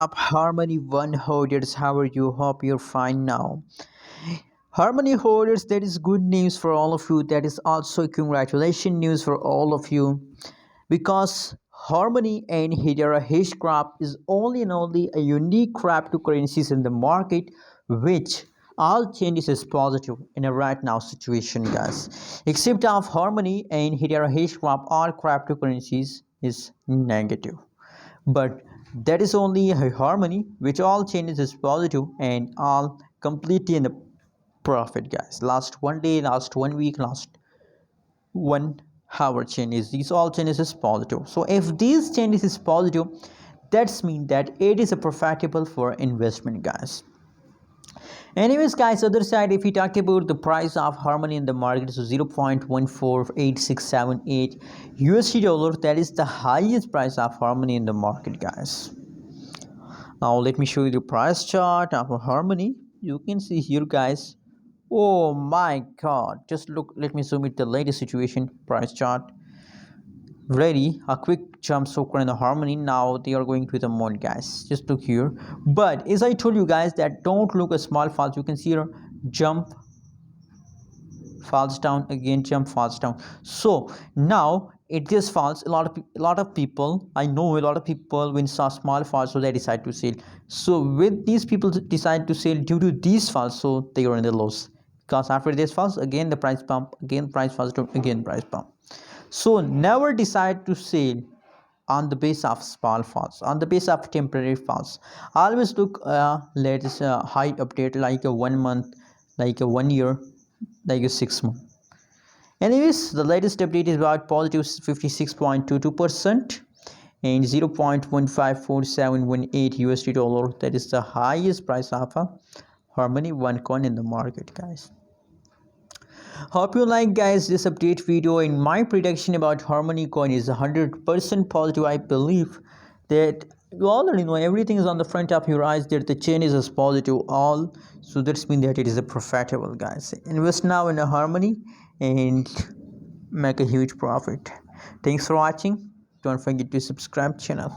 Up Harmony One holders, how are you? Hope you're fine now. Harmony holders, that is good news for all of you. That is also congratulation news for all of you because Harmony and Hedera Hashgraph is only and only a unique cryptocurrencies in the market which all changes is positive in a right now situation, guys. Except of Harmony and Hedera Hashgraph, all cryptocurrencies is negative, but that is only a harmony which all changes is positive and all completely in the profit, guys. Last one day, last 1 week, last 1 hour changes, these all changes is positive. So if these changes is positive, that's mean that it is a profitable for investment, guys. Anyways, guys, other side, if we talk about the price of harmony in the market, so 0.148678 USD dollar, that is the highest price of harmony in the market, guys. Now let me show you the price chart of harmony. You can see here, guys. Oh my god, just look, let me zoom it the latest situation price chart. Ready, a quick jump so in the harmony. Now they are going to the moon, guys. Just look here, but as I told you guys that don't look a small falls. You can see here jump, falls down, again jump, falls down. So now it just falls. A lot of people, I know a lot of people when saw small falls, so they decide to sell. So with these people decide to sell due to these falls, so they are in the loss, because after this falls again the price pump, again price falls down, again price pump. So never decide to sell on the base of small falls, on the base of temporary falls. Always look latest high update, like a 1 month, like a 1 year, like a 6 month. Anyways, the latest update is about positive 56.22% and 0.154718 USD dollar. That is the highest price of a harmony one coin in the market, guys. Hope you like, guys, this update video. In my prediction about harmony coin is 100% positive. I believe that you already know everything is on the front of your eyes, that the chain is as positive all, so that's mean that it is a profitable, guys. Invest now in a harmony and make a huge profit. Thanks for watching. Don't forget to subscribe channel.